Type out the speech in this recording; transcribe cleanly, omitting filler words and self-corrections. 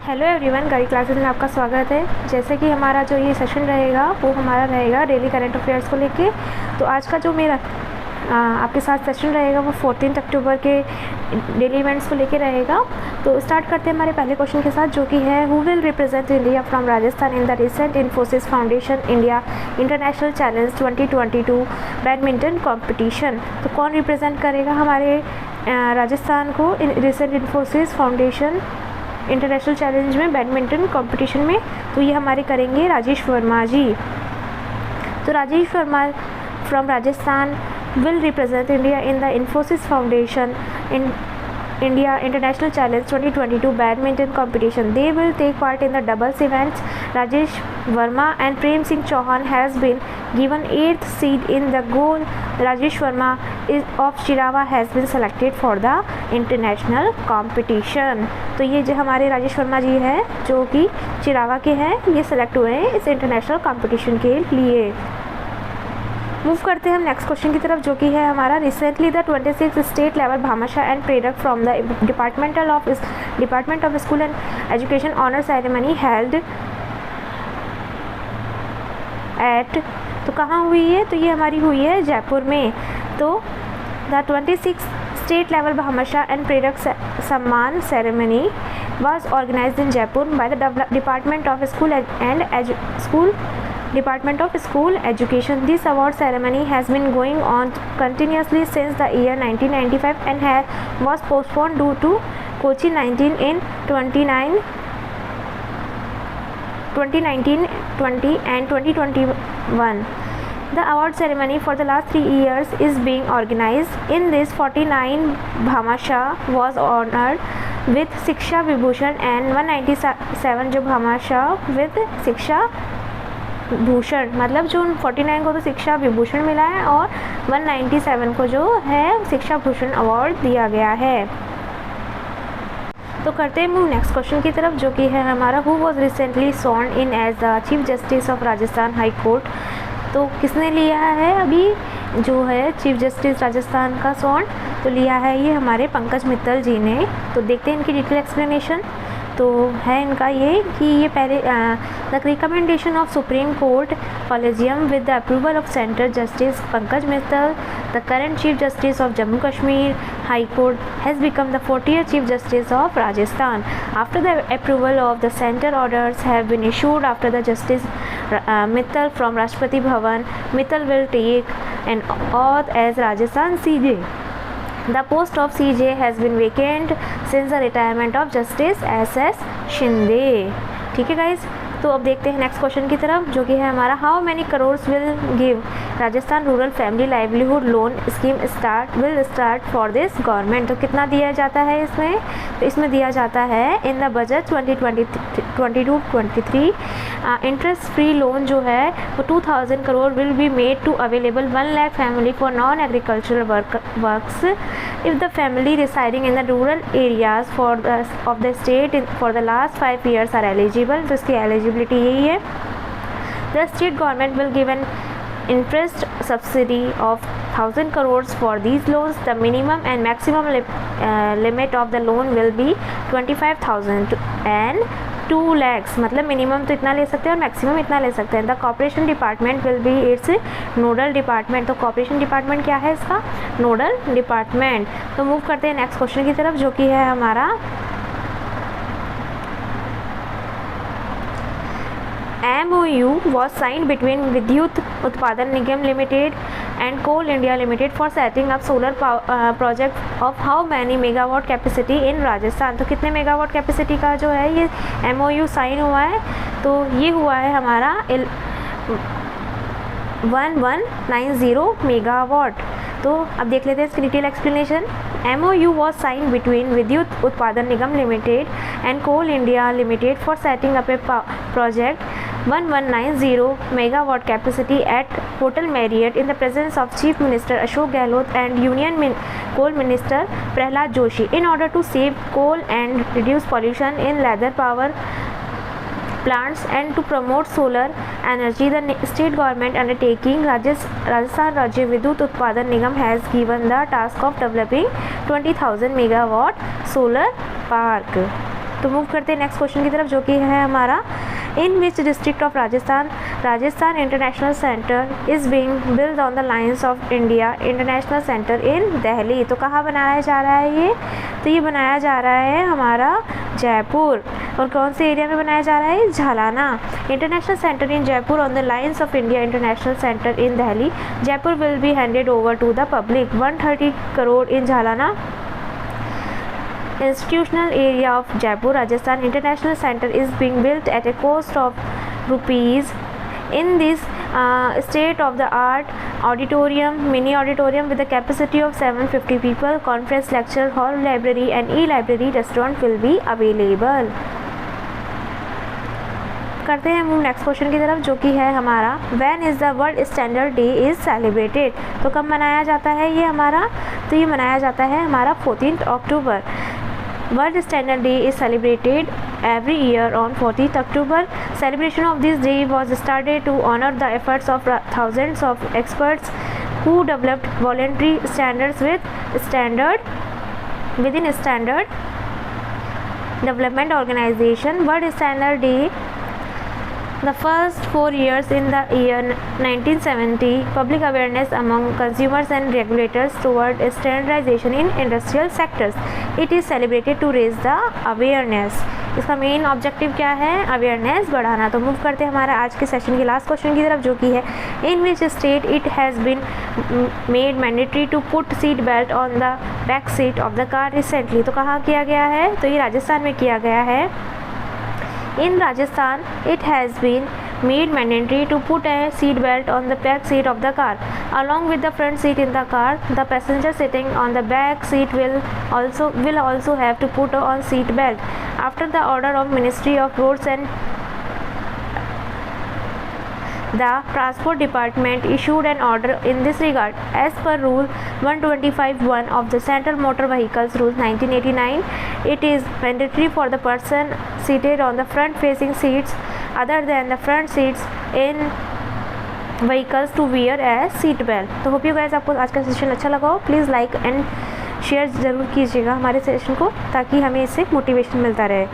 Hello everyone, guide classes में आपका स्वागत है। जैसे कि हमारा जो ये सेशन रहेगा वो हमारा रहेगा डेली करंट अफेयर्स को लेके। तो आज का जो मेरा आपके साथ सेशन रहेगा वो 14 अक्टूबर के डेली इवेंट्स को लेके रहेगा। तो स्टार्ट करते हैं हमारे पहले क्वेश्चन के साथ, जो कि है who will represent India from Rajasthan in the recent Infosys foundation India international challenge 2022 badminton competition. तो कौन रिप्रेजेंट करेगा हमारे राजस्थान को recent Infosys foundation international challenge में बैडमिंटन कंपटीशन में? तो ये हमारे करेंगे राजेश वर्मा जी। तो Rajesh Verma from Rajasthan will represent India in the Infosys Foundation in India International Challenge 2022 badminton competition. They will take part in the doubles events. Rajesh Verma and Prem Singh Chauhan has been given 8th seed in the goal. Rajesh Verma is of Chirawa has been selected for the international competition. तो ये जो हमारे राजेश वर्मा जी हैं जो कि चिरावा के हैं, ये सेलेक्ट हुए हैं इस इंटरनेशनल कंपटीशन के लिए। मूव करते हैं हम नेक्स्ट क्वेश्चन की तरफ, जो कि है हमारा recently the 26 state level Bhamashah and Prerak from the department of school and education honour ceremony held at, तो कहाँ हुई है? तो ये हमारी हुई है जयपुर में। तो the 26 state level Bhamashah and प्रेरक सम्मान ceremony was organized in Jaipur by the Department of School Education. This award ceremony has been going on continuously since the year 1995 and was postponed due to COVID-19 in 2019, 20 and 2021. The award ceremony for the last 3 years is being organized. In this, 49 Bhamashah was honored with Shiksha Vibhushan and 197 जो Bhamashah with शिक्षा भूषण, मतलब जो 49 को तो शिक्षा विभूषण मिला है और 197 को जो है शिक्षा भूषण अवार्ड दिया गया है। तो करते हैं मूव नेक्स्ट क्वेश्चन की तरफ, जो कि है हमारा who was recently sworn in as the chief justice of Rajasthan high court. तो किसने लिया है अभी जो है चीफ जस्टिस राजस्थान का सॉर्न? तो लिया है ये हमारे पंकज मित्तल जी ने। तो देखते हैं इनकी डिटेल एक्सप्लेनेशन। तो है इनका ये कि ये पहले the recommendation of supreme court collegium with the approval of central justice Pankaj Mittal the current chief justice of Jammu Kashmir high court has become the 40th chief justice of Rajasthan after the approval of the centre orders have been issued after the justice Mittal from Rashtrapati Bhavan. Mittal will take an oath as Rajasthan CJ. The post of CJ has been vacant since the retirement of Justice SS Shinde. ठीक है guys, तो अब देखते हैं next question की तरफ, जो कि है हमारा how many crores will give Rajasthan rural family livelihood loan scheme will start for this government. तो कितना दिया जाता है इसमें? तो इसमें दिया जाता है in the budget 2022-23 interest free loan जो है वो 2000 crore will be made to available 1 lakh family for non agricultural works if the family residing in the rural areas of the state for the last 5 years are eligible. तो इसकी eligibility यही है. The state government will give an interest subsidy of 1000 crores for these loans. The minimum and maximum limit of the loan will be 25,000 and 2 lakhs. मतलब minimum तो इतना ले सकते हैं और मैक्सिमम इतना ले सकते हैं. The corporation department will be it's nodal department. तो कॉर्पोरेशन डिपार्टमेंट क्या है इसका? Nodal department. तो मूव करते हैं नेक्स्ट क्वेश्चन की तरफ, जो कि है हमारा MOU was signed between विद्युत उत्पादन निगम limited and Coal India Limited for setting up solar project of how many megawatt capacity in Rajasthan. तो कितने मेगावाट कैपेसिटी का जो है ये MOU साइन हुआ है? तो ये हुआ है हमारा 1190 मेगावाट. तो अब देख लेते हैं इसकी detail explanation. MOU was signed between विद्युत उत्पादन निगम limited and Coal India Limited for setting up a project 1190 megawatt capacity at Hotel Marriott in the presence of Chief Minister Ashok Gehlot and Union Coal Minister Prahlad Joshi in order to save coal and reduce pollution in leather power plants and to promote solar energy. The state government undertaking Rajasthan Rajya Vidyut Utpadan Nigam has given the task of developing 20,000 megawatt solar park. तो move करते हैं next question की तरफ, जो कि है हमारा in which district of Rajasthan international centre is being build on the lines of India international centre in Delhi. तो कहाँ बनाया जा रहा है ये? तो ये बनाया जा रहा है हमारा जयपुर। और कौन से एरिया में बनाया जा रहा है? Jhalana. International centre in Jaipur on the lines of India international centre in Delhi. Jaipur will be handed over to the public. 130 crore in Jhalana institutional area of Jaipur, Rajasthan International Center is being built at a cost of rupees. In this state of the art auditorium, mini auditorium with a capacity of 750 people, conference lecture hall, library and e-library, restaurant will be available. करते हैं move next question की तरफ, जो कि है हमारा when is the world standard day is celebrated. तो कब मनाया जाता है ये हमारा? तो ये मनाया जाता है हमारा 14 October. World standard day is celebrated every year on 14th October. Celebration of this day was started to honor the efforts of thousands of experts who developed voluntary standards within standard development organization. World Standard Day, the first 4 years in the year 1970, public awareness among consumers and regulators toward standardization in industrial sectors. It is celebrated to raise the awareness. इसका main objective क्या है? Awareness बढ़ाना। तो move करते हैं हमारा आज के सेशन के लास्ट क्वेश्चन की तरफ, जो कि है in which state it has been made mandatory to put seat belt on the back seat of the car recently. तो कहाँ किया गया है? तो ये राजस्थान में किया गया है। In Rajasthan, it has been made mandatory to put a seat belt on the back seat of the car, along with the front seat in the car. The passenger sitting on the back seat will also have to put on seat belt. After the order of Ministry of Roads and the Transport Department issued an order in this regard. As per Rule 125(1) of the Central Motor Vehicles Rules 1989, it is mandatory for the person seated on the front-facing seats other than the front seats in vehicles to wear a seat belt. तो hope you guys आपको आज का session अच्छा लगा हो। Please like and share ज़रूर कीजिएगा हमारे सेशन को, ताकि हमें इससे मोटिवेशन मिलता रहे।